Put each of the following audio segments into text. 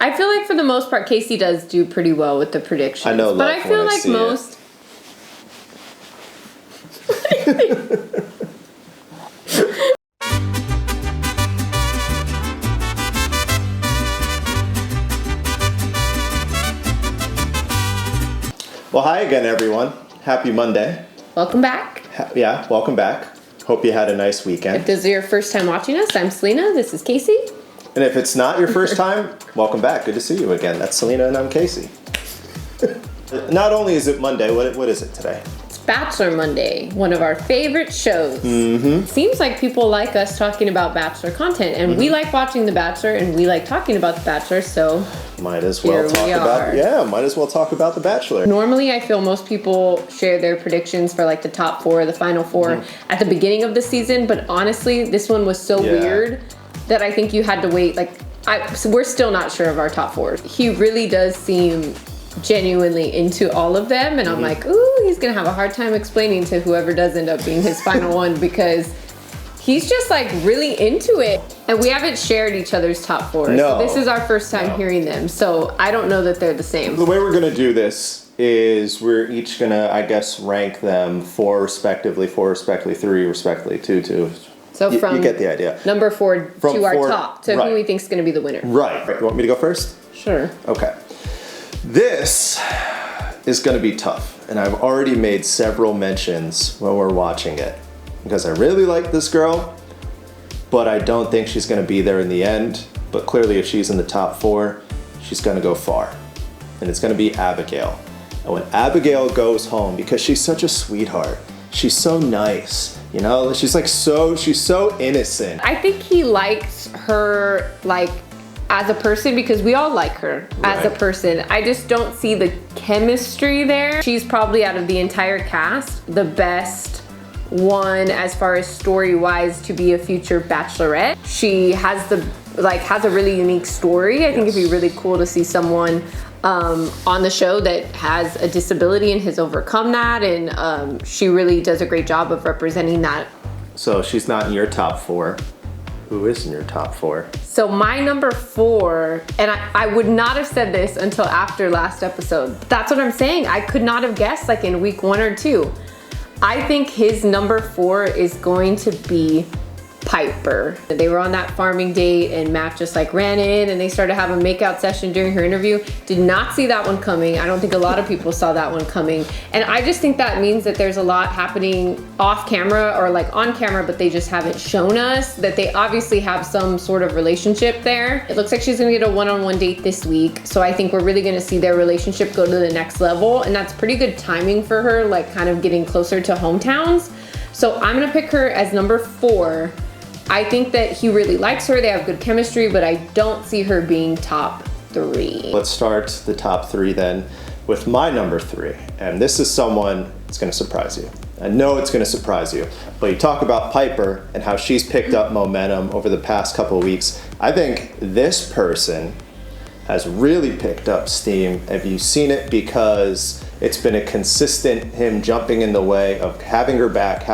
I feel like for the most part, Casey does do pretty well with the predictions. I know, but I feel like most. Well, hi again, everyone. Happy Monday. Welcome back. Yeah, welcome back. Hope you had a nice weekend. If this is your first time watching us, I'm Selena. This is Casey. And if it's not your first time, welcome back. Good to see you again. That's Selena and I'm Casey. Not only is it Monday, what is it today? It's Bachelor Monday, one of our favorite shows. Mm-hmm. Seems like people like us talking about Bachelor content, and we like watching The Bachelor, and we like talking about The Bachelor, so might as well talk about The Bachelor. Normally, I feel most people share their predictions for like the top four, the final four at the beginning of the season, but honestly, this one was so weird that I think you had to wait. So we're still not sure of our top four. He really does seem genuinely into all of them, and I'm like, ooh, he's gonna have a hard time explaining to whoever does end up being his final one, because he's just like really into it. And we haven't shared each other's top four. No. So this is our first time hearing them, so I don't know that they're the same. The way we're gonna do this is we're each gonna, I guess, rank them four respectively, three respectively, two. So you get the idea. Number four to our top, to who we think is gonna be the winner. Right. You want me to go first? Sure. Okay. This is going to be tough, and I've already made several mentions when we're watching it, because I really like this girl, but I don't think she's going to be there in the end. But clearly, if she's in the top four, she's going to go far, and it's going to be Abigail. And when Abigail goes home, because she's such a sweetheart, she's so nice, you know, she's so innocent. I think he likes her, like, as a person, because we all like her as a person. I just don't see the chemistry there. She's probably, out of the entire cast, the best one as far as story-wise to be a future bachelorette. She has has a really unique story. I think it'd be really cool to see someone on the show that has a disability and has overcome that, and she really does a great job of representing that. So she's not in your top four. Who is in your top four? So my number four, and I would not have said this until after last episode. That's what I'm saying. I could not have guessed like in week 1 or 2. I think his number 4 is going to be Piper. They were on that farming date, and Matt just like ran in and they started having a makeout session during her interview. Did not see that one coming. I don't think a lot of people saw that one coming. And I just think that means that there's a lot happening off camera or like on camera, but they just haven't shown us that they obviously have some sort of relationship there. It looks like she's gonna get a one-on-one date this week. So I think we're really gonna see their relationship go to the next level. And that's pretty good timing for her, like kind of getting closer to hometowns. So I'm gonna pick her as number 4. I think that he really likes her. They have good chemistry, but I don't see her being top 3. Let's start the top 3 then with my number 3. And this is someone that's going to surprise you. I know it's going to surprise you. But you talk about Piper and how she's picked up momentum over the past couple of weeks. I think this person has really picked up steam. Have you seen it? Because it's been a consistent him jumping in the way of having her back.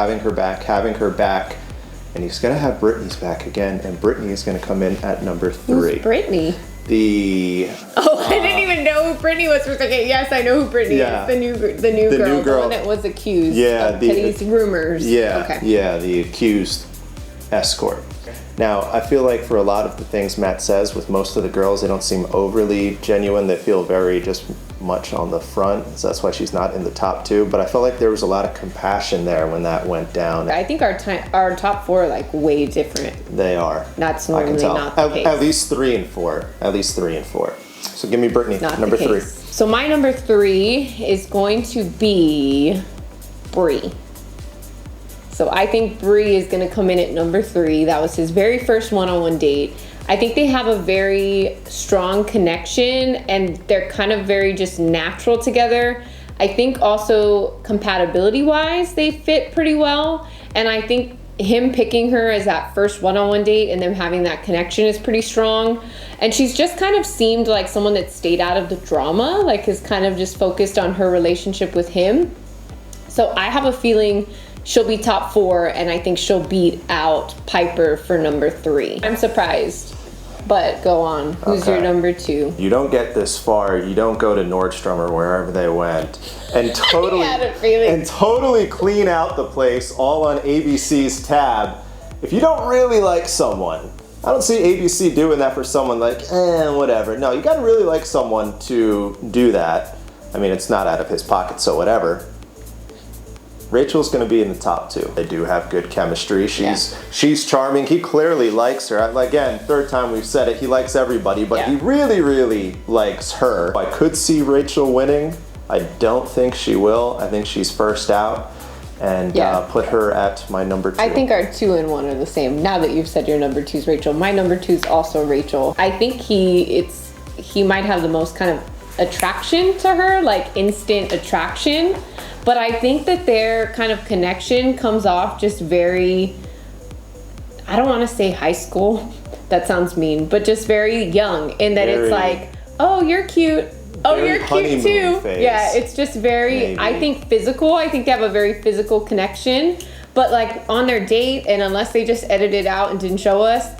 And he's gonna have Brittany's back again, and Brittany is gonna come in at number 3. Who's Brittany? I didn't even know who Brittany was for a second. Yes, I know who Brittany is. The new girl, the one that was accused of Teddy's rumors. Yeah, the accused escort. Now, I feel like for a lot of the things Matt says with most of the girls, they don't seem overly genuine. They feel very just much on the front. So that's why she's not in the top 2. But I felt like there was a lot of compassion there when that went down. I think our top 4 are like way different. They are. That's normally not the case. At least 3 and 4. So give me Brittany, number 3. So my number 3 is going to be Bree. So I think Bree is gonna come in at number 3. That was his very first one-on-one date. I think they have a very strong connection, and they're kind of very just natural together. I think also compatibility-wise, they fit pretty well. And I think him picking her as that first one-on-one date and them having that connection is pretty strong. And she's just kind of seemed like someone that stayed out of the drama, like is kind of just focused on her relationship with him. So I have a feeling she'll be top 4, and I think she'll beat out Piper for number 3. I'm surprised. But go on. Who's your number 2? You don't get this far. You don't go to Nordstrom or wherever they went and totally clean out the place all on ABC's tab. If you don't really like someone, I don't see ABC doing that for someone like, whatever. No, you gotta really like someone to do that. I mean, it's not out of his pocket, so whatever. Rachel's going to be in the top 2. They do have good chemistry. She's charming. He clearly likes her. Again, third time we've said it, he likes everybody, but he really, really likes her. I could see Rachel winning. I don't think she will. I think she's first out, and put her at my number 2. I think our 2 and 1 are the same. Now that you've said your number 2 is Rachel, my number 2 is also Rachel. I think he might have the most kind of attraction to her, like instant attraction. But I think that their kind of connection comes off just very, I don't want to say high school, that sounds mean, but just very young, in that it's like, oh, you're cute. Oh, you're cute too. Phase. Yeah, it's just very, I think physical. I think they have a very physical connection. But like on their date, and unless they just edited it out and didn't show us,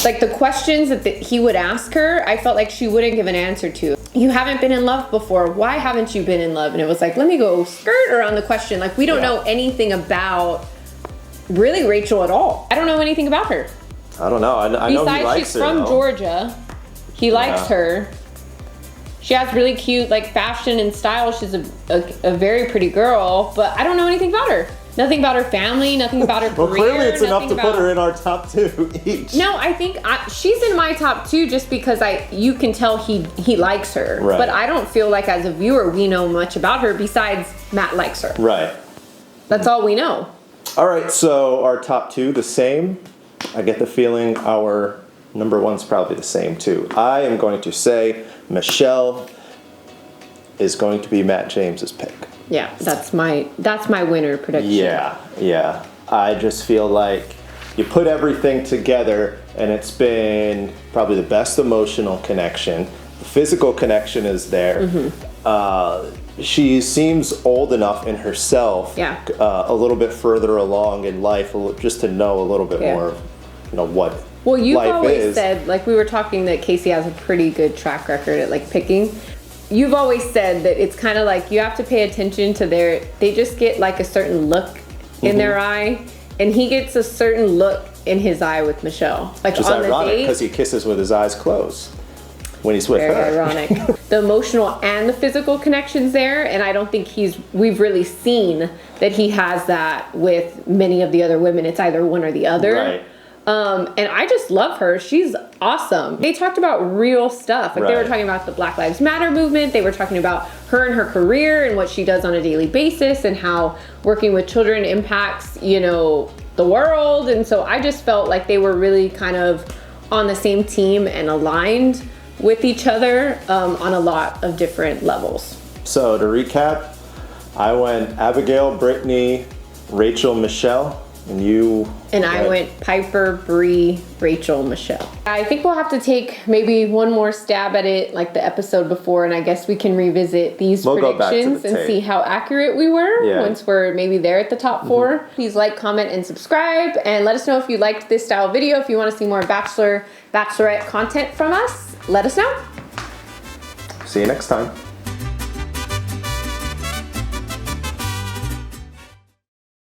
like the questions that he would ask her, I felt like she wouldn't give an answer to. You haven't been in love before. Why haven't you been in love? And it was like, let me go skirt around the question. Like, we don't know anything about really Rachel at all. I don't know anything about her. I don't know. I know he likes her. Besides, she's from Georgia. He likes her. She has really cute like fashion and style. She's a very pretty girl, but I don't know anything about her. Nothing about her family, nothing about her career. Well, clearly it's enough to put her in our top 2 each. No, I think she's in my top 2 just because you can tell he likes her. Right. But I don't feel like as a viewer we know much about her besides Matt likes her. Right. That's all we know. All right, so our top 2 the same. I get the feeling our number 1's probably the same too. I am going to say Michelle is going to be Matt James's pick. Yeah, that's my winner prediction. Yeah. I just feel like you put everything together and it's been probably the best emotional connection. The physical connection is there. She seems old enough in herself, a little bit further along in life, just to know a little bit more, what well, you've life always is. said, like we were talking, that Casey has a pretty good track record at like picking. You've always said that it's kind of like you have to pay attention to they just get like a certain look in their eye, and he gets a certain look in his eye with Michelle. Like which is on ironic the date, because he kisses with his eyes closed when he's with her. Very ironic. The emotional and the physical connections there, and I don't think we've really seen that he has that with many of the other women. It's either one or the other. Right. And I just love her. She's awesome. They talked about real stuff. Like they were talking about the Black Lives Matter movement. They were talking about her and her career and what she does on a daily basis and how working with children impacts, the world. And so I just felt like they were really kind of on the same team and aligned with each other on a lot of different levels. So to recap, I went Abigail, Brittany, Rachel, Michelle. And I went Piper, Bree, Rachel, Michelle. I think we'll have to take maybe one more stab at it like the episode before, and I guess we can revisit these predictions and see how accurate we were once we're maybe there at the top 4. Please like, comment, and subscribe, and let us know if you liked this style video. If you want to see more Bachelor, Bachelorette content from us, let us know. See you next time.